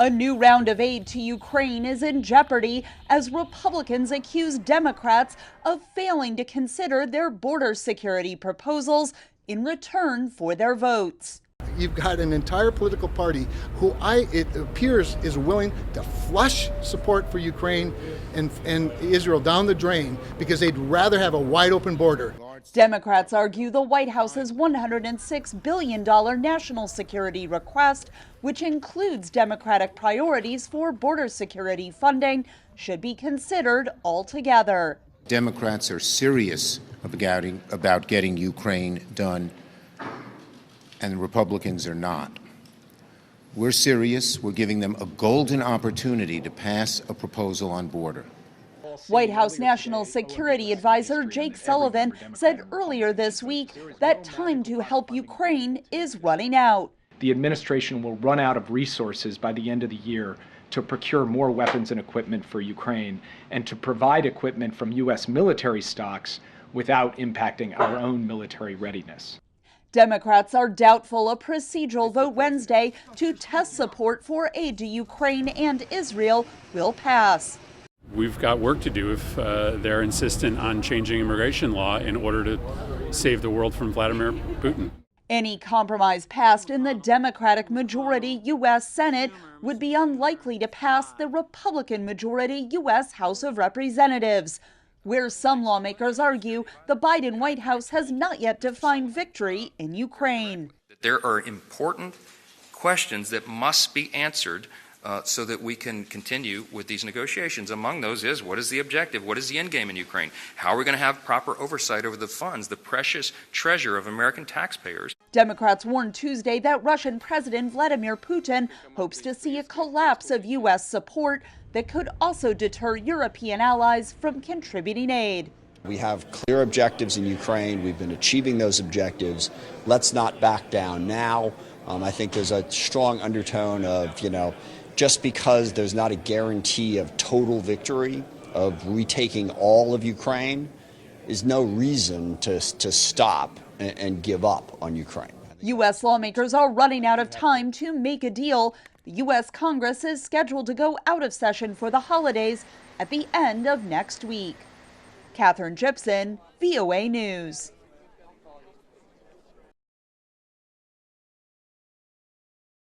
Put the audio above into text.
A new round of aid to Ukraine is in jeopardy as Republicans accuse Democrats of failing to consider their border security proposals in return for their votes. You've got an entire political party who it appears is willing to flush support for Ukraine and Israel down the drain because they'd rather have a wide open border. Democrats argue the White House's $106 billion national security request, which includes Democratic priorities for border security funding, should be considered altogether. Democrats are serious about getting Ukraine done, and the Republicans are not. We're serious. We're giving them a golden opportunity to pass a proposal on border. White House National Security Advisor Jake Sullivan said earlier this week that time to help Ukraine is running out. The administration will run out of resources by the end of the year to procure more weapons and equipment for Ukraine and to provide equipment from U.S. military stocks without impacting our own military readiness. Democrats are doubtful a procedural vote Wednesday to test support for aid to Ukraine and Israel will pass. We've got work to do if they're insistent on changing immigration law in order to save the world from Vladimir Putin. Any compromise passed in the Democratic majority U.S. Senate would be unlikely to pass the Republican majority U.S. House of Representatives, where some lawmakers argue the Biden White House has not yet defined victory in Ukraine. There are important questions that must be answered so that we can continue with these negotiations. Among those is, what is the objective? What is the end game in Ukraine? How are we going to have proper oversight over the funds, the precious treasure of American taxpayers? Democrats warned Tuesday that Russian President Vladimir Putin hopes to see a collapse of U.S. support that could also deter European allies from contributing aid. We have clear objectives in Ukraine. We've been achieving those objectives. Let's not back down now. I think there's a strong undertone of, just because there's not a guarantee of total victory, of retaking all of Ukraine, is no reason to stop and give up on Ukraine. U.S. lawmakers are running out of time to make a deal. The U.S. Congress is scheduled to go out of session for the holidays at the end of next week. Catherine Gibson, VOA News.